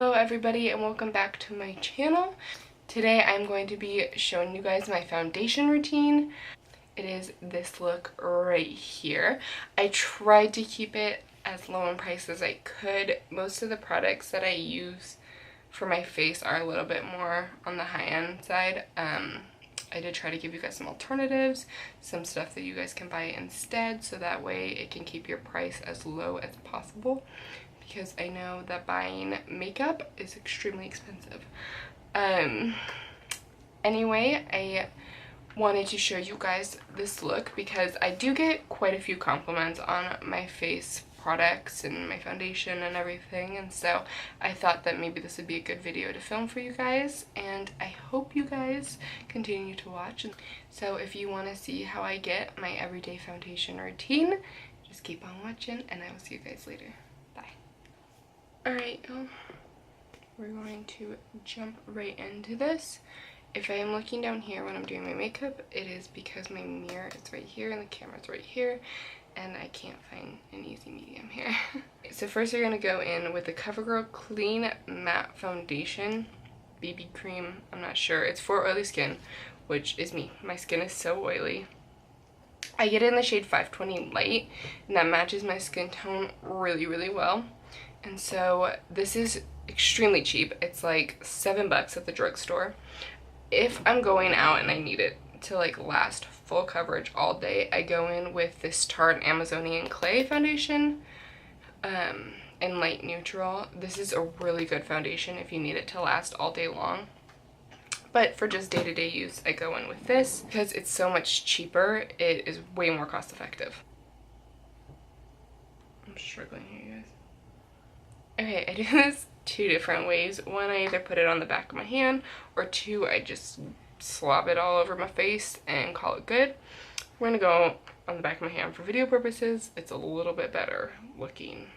Hello everybody and welcome back to my channel. Today I'm going to be showing you guys my foundation routine. It is this look right here. I tried to keep it as low in price as I could. Most of the products that I use for my face are a little bit more on the high-end side. I did try to give you guys some alternatives, some stuff that you guys can buy instead, so that way it can keep your price as low as possible, because I know that buying makeup is extremely expensive. Anyway, I wanted to show you guys this look because I do get quite a few compliments on my face products and my foundation and everything, and so I thought that maybe this would be a good video to film for you guys, and I hope you guys continue to watch. So if you want to see how I get my everyday foundation routine, just keep on watching and I will see you guys later. Alright, we're going to jump right into this. If I am looking down here when I'm doing my makeup, it is because my mirror is right here and the camera's right here, and I can't find an easy medium here. So first we're going to go in with the Covergirl Clean Matte Foundation, BB cream, I'm not sure. It's for oily skin, which is me. My skin is so oily. I get it in the shade 520 Light, and that matches my skin tone really, really well. And so this is extremely cheap. It's like $7 at the drugstore. If I'm going out and I need it to like last full coverage all day, I go in with this Tarte Amazonian Clay foundation in light neutral. This is a really good foundation if you need it to last all day long. But for just day-to-day use, I go in with this because it's so much cheaper. It is way more cost effective. I'm struggling here, you guys. Okay, I do this two different ways. One, I either put it on the back of my hand, or two, I just slob it all over my face and call it good. We're gonna go on the back of my hand for video purposes. It's a little bit better looking.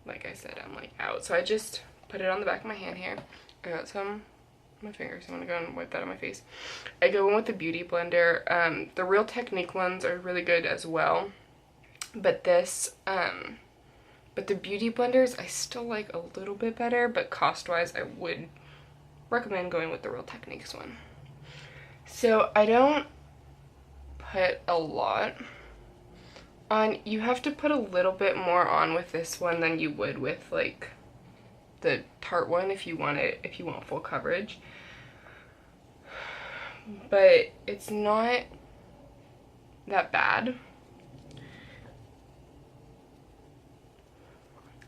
Like I said, I'm like out. So I just put it on the back of my hand here. I got some on my fingers. I'm gonna go and wipe that on my face. I go in with the Beauty Blender. The Real Technique ones are really good as well. But this, but the Beauty Blenders I still like a little bit better, but cost-wise I would recommend going with the Real Techniques one. So I don't put a lot on. You have to put a little bit more on with this one than you would with like the Tarte one if you want full coverage. But it's not that bad.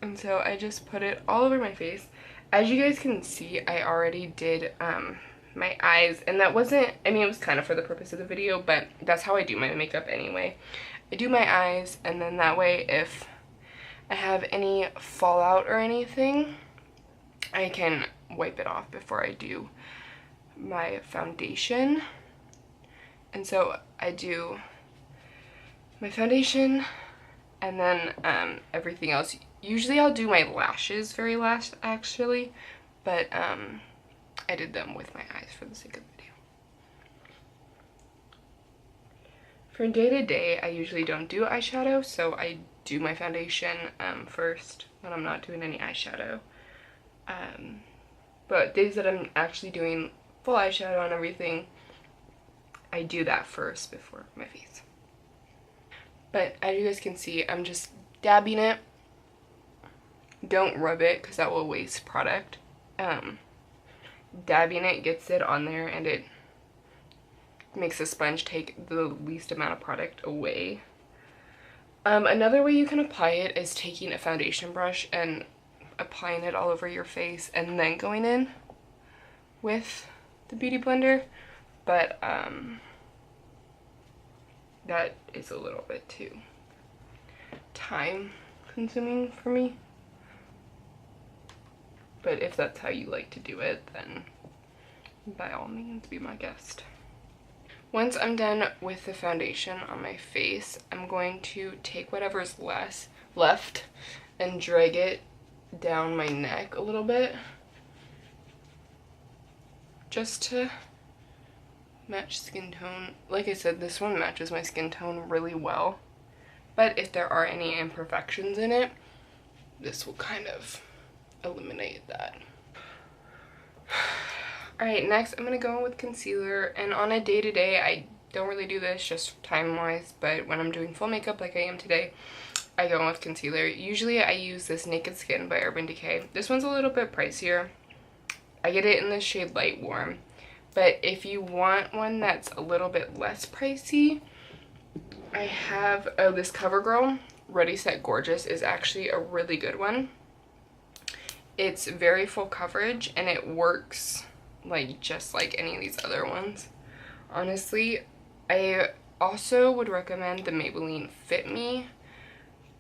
And so I just put it all over my face. As you guys can see, I already did my eyes, and that wasn't, I mean, it was kind of for the purpose of the video, but that's how I do my makeup anyway. I do my eyes, and then that way if I have any fallout or anything, I can wipe it off before I do my foundation. And so I do my foundation and then everything else. Usually I'll do my lashes very last actually, but I did them with my eyes for the sake of the video. For day-to-day, I usually don't do eyeshadow, so I do my foundation first when I'm not doing any eyeshadow. But days that I'm actually doing full eyeshadow and everything, I do that first before my face. But as you guys can see, I'm just dabbing it. Don't rub it because that will waste product. Dabbing it gets it on there and it makes the sponge take the least amount of product away. Another way you can apply it is taking a foundation brush and applying it all over your face and then going in with the Beauty Blender, but that is a little bit too time consuming for me. But if that's how you like to do it, then by all means be my guest. Once I'm done with the foundation on my face, I'm going to take whatever's left and drag it down my neck a little bit, just to match skin tone. Like I said, this one matches my skin tone really well, but if there are any imperfections in it, this will kind of eliminate that. Alright, next I'm going to go in with concealer, and on a day-to-day I don't really do this just time-wise, but when I'm doing full makeup like I am today, I go in with concealer. Usually I use this Naked Skin by Urban Decay. This one's a little bit pricier. I get it in the shade Light Warm, but if you want one that's a little bit less pricey, I have, oh, this CoverGirl Ready Set Gorgeous is actually a really good one. It's very full coverage and it works like just like any of these other ones. Honestly, I also would recommend the Maybelline Fit Me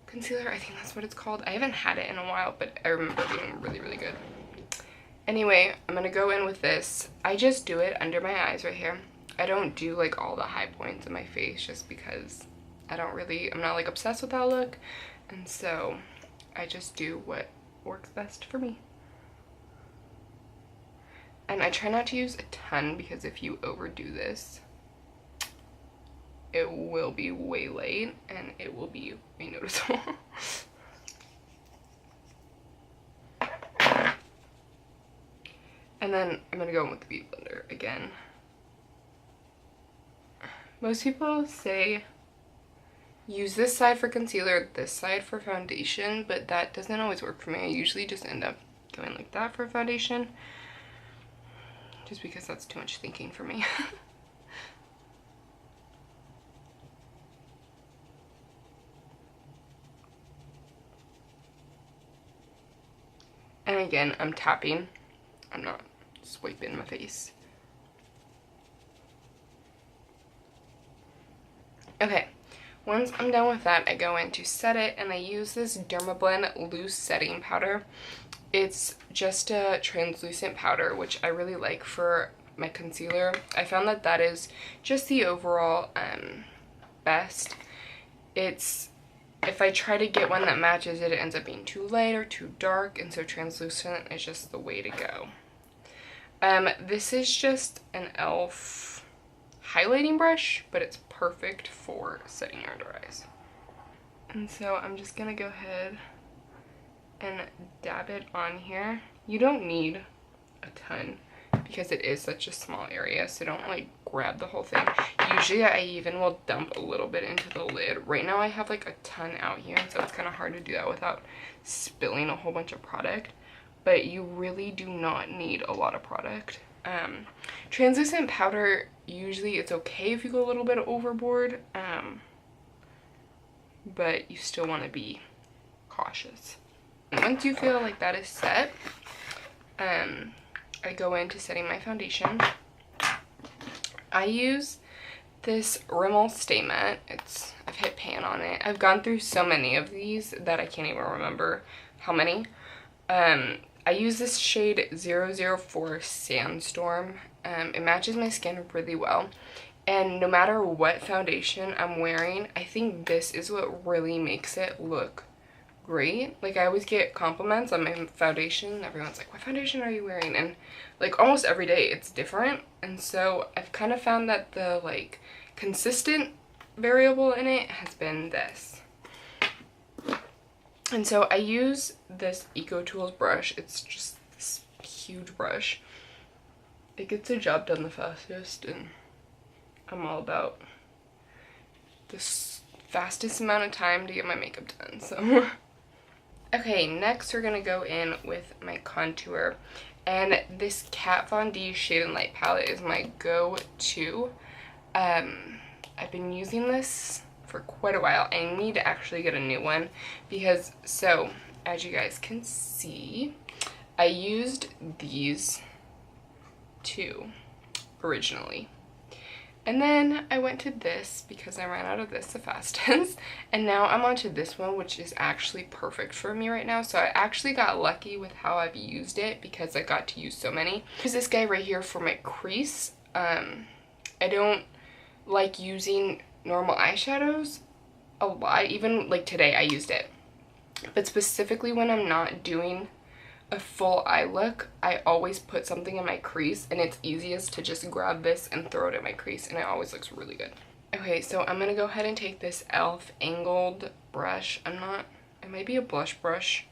concealer. I think that's what it's called. I haven't had it in a while, but I remember it being really, really good. Anyway, I'm gonna go in with this. I just do it under my eyes right here. I don't do like all the high points in my face just because I'm not like obsessed with that look, and so I just do what works best for me. And I try not to use a ton because if you overdo this, it will be way late and it will be way noticeable. And then I'm gonna go in with the Beauty Blender again. Most people say use this side for concealer, this side for foundation, but that doesn't always work for me. I usually just end up going like that for foundation, just because that's too much thinking for me. And again, I'm tapping. I'm not swiping my face. Okay, once I'm done with that, I go in to set it, and I use this Dermablend Loose setting powder. It's just a translucent powder, which I really like for my concealer. I found that that is just the overall best. If I try to get one that matches it, it ends up being too light or too dark, and so translucent is just the way to go. This is just an e.l.f. highlighting brush, but it's perfect for setting your under eyes. And so I'm just gonna go ahead and dab it on here. You don't need a ton because it is such a small area, so don't like grab the whole thing. Usually I even will dump a little bit into the lid. Right now I have like a ton out here, and so it's kind of hard to do that without spilling a whole bunch of product, but you really do not need a lot of product. Translucent powder, usually it's okay if you go a little bit overboard, but you still want to be cautious. And once you feel like that is set, I go into setting my foundation. I use this Rimmel Stay Matte. I've hit pan on it. I've gone through so many of these that I can't even remember how many. I use this shade 004 Sandstorm. It matches my skin really well, and no matter what foundation I'm wearing, I think this is what really makes it look great. Like, I always get compliments on my foundation. Everyone's like, what foundation are you wearing? And like almost every day it's different, and so I've kind of found that the like consistent variable in it has been this. And so I use this EcoTools brush. It's just this huge brush. It gets the job done the fastest, and I'm all about this fastest amount of time to get my makeup done, so. Okay, next we're gonna go in with my contour, and this Kat Von D Shade+Light Palette is my go-to. I've been using this for quite a while. I need to actually get a new one because, so as you guys can see, I used these two originally, and then I went to this because I ran out of this the fastest, and now I'm onto this one, which is actually perfect for me right now. So I actually got lucky with how I've used it because I got to use so many. There's this guy right here for my crease. I don't like using normal eyeshadows a lot. Even like today I used it, but specifically when I'm not doing a full eye look, I always put something in my crease, and it's easiest to just grab this and throw it in my crease, and it always looks really good. Okay, so I'm gonna go ahead and take this e.l.f. angled brush. It might be a blush brush.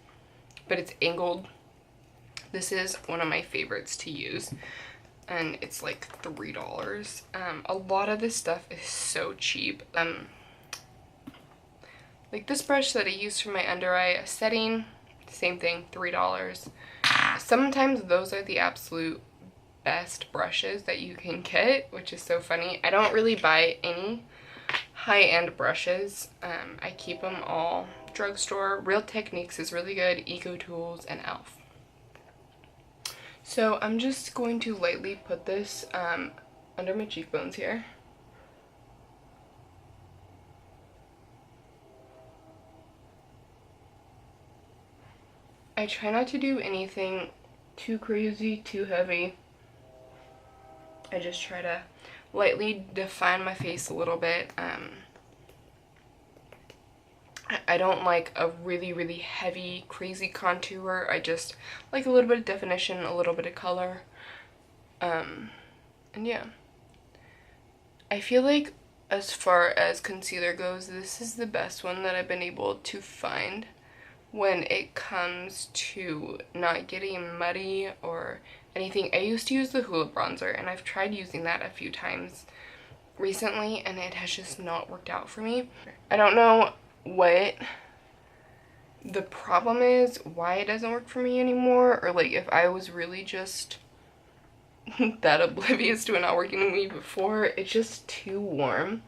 but it's angled. This is one of my favorites to use, and it's like $3. A lot of this stuff is so cheap. Like this brush that I use for my under eye setting, same thing, $3. Sometimes those are the absolute best brushes that you can get, which is so funny. I don't really buy any high-end brushes. I keep them all drugstore. Real Techniques is really good, EcoTools, and e.l.f. So I'm just going to lightly put this under my cheekbones here. I try not to do anything too crazy, too heavy. I just try to lightly define my face a little bit. I don't like a really, really heavy, crazy contour. I just like a little bit of definition, a little bit of color. And yeah. I feel like as far as concealer goes, this is the best one that I've been able to find when it comes to not getting muddy or anything. I used to use the Hoola bronzer, and I've tried using that a few times recently, and it has just not worked out for me. I don't know what the problem is, why it doesn't work for me anymore, or like if I was really just that oblivious to it not working with me before. It's just too warm.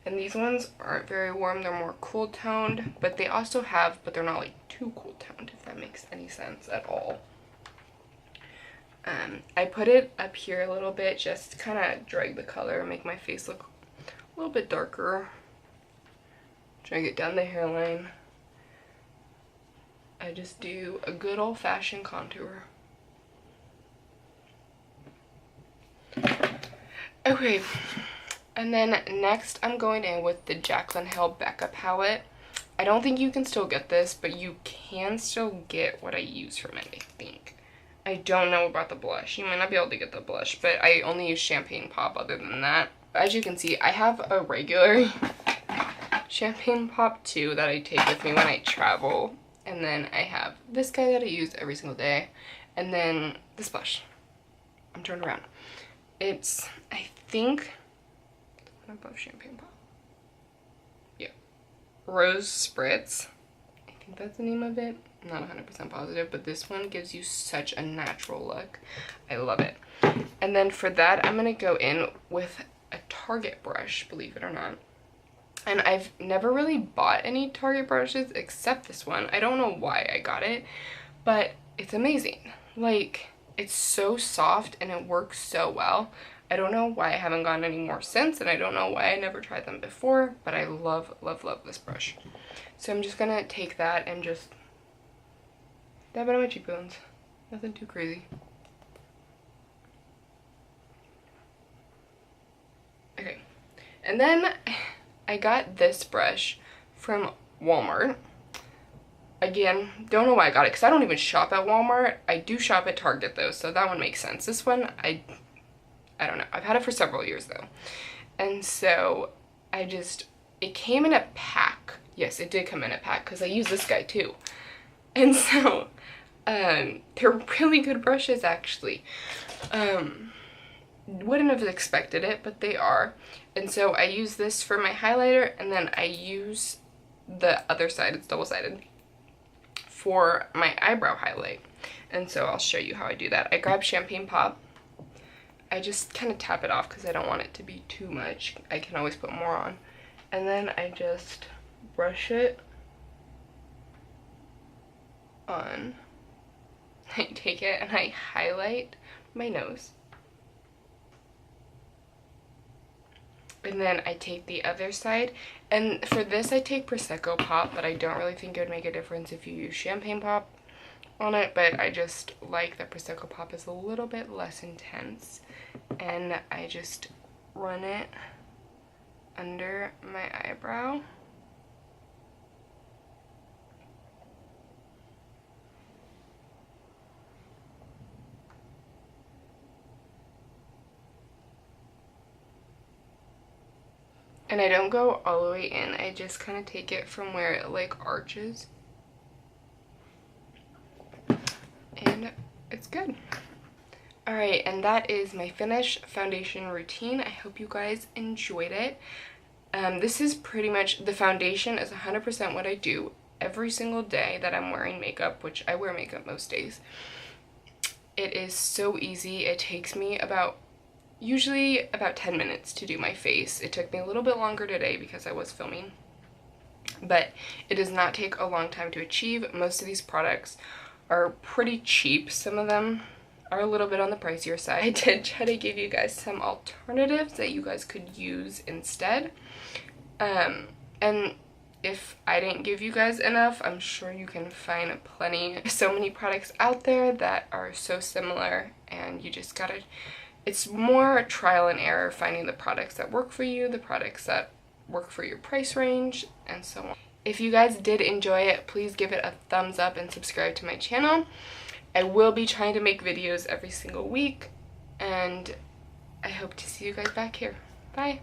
And these ones aren't very warm, they're more cool toned, but they also have, but they're not like too cool toned, if that makes any sense at all. I put it up here a little bit, just to kind of drag the color and make my face look a little bit darker. Drag it down the hairline. I just do a good old-fashioned contour. Okay. And then next I'm going in with the Jaclyn Hill Becca palette. I don't think you can still get this, but you can still get what I use from it, I think. I don't know about the blush. You might not be able to get the blush, but I only use Champagne Pop other than that. As you can see, I have a regular Champagne Pop too that I take with me when I travel. And then I have this guy that I use every single day. And then this blush. I'm turned around. It's, I think, above Champagne Pop. Yeah. Rose Spritz. I think that's the name of it. I'm not 100% positive, but this one gives you such a natural look. I love it. And then for that, I'm going to go in with a Target brush, believe it or not. And I've never really bought any Target brushes except this one. I don't know why I got it, but it's amazing. Like, it's so soft and it works so well. I don't know why I haven't gotten any more since, and I don't know why I never tried them before, but I love, love, love this brush. So I'm just gonna take that and just dab it on my cheekbones. Nothing too crazy. Okay, and then I got this brush from Walmart. Again, don't know why I got it, because I don't even shop at Walmart. I do shop at Target though, so that one makes sense. This one, I don't know. I've had it for several years though. And so it came in a pack. Yes, it did come in a pack because I use this guy too. And so they're really good brushes actually. Wouldn't have expected it, but they are. And so I use this for my highlighter, and then I use the other side, it's double-sided, for my eyebrow highlight. And so I'll show you how I do that. I grab Champagne Pop. I just kind of tap it off because I don't want it to be too much. I can always put more on. And then I just brush it on. I take it and I highlight my nose. And then I take the other side. And for this I take Prosecco Pop, but I don't really think it would make a difference if you use Champagne Pop on it. But I just like that Prosecco Pop is a little bit less intense. And I just run it under my eyebrow. And I don't go all the way in, I just kind of take it from where it like arches. and it's good. Alright, and that is my finished foundation routine. I hope you guys enjoyed it. This is pretty much, the foundation is 100% what I do every single day that I'm wearing makeup, which I wear makeup most days. It is so easy. It takes me usually about 10 minutes to do my face. It took me a little bit longer today because I was filming, but it does not take a long time to achieve. Most of these products are pretty cheap. Some of them are a little bit on the pricier side. I did try to give you guys some alternatives that you guys could use instead. And if I didn't give you guys enough, I'm sure you can find plenty. So many products out there that are so similar, and you just gotta, it's more trial and error finding the products that work for you, the products that work for your price range, and so on. If you guys did enjoy it, please give it a thumbs up and subscribe to my channel. I will be trying to make videos every single week, and I hope to see you guys back here. Bye!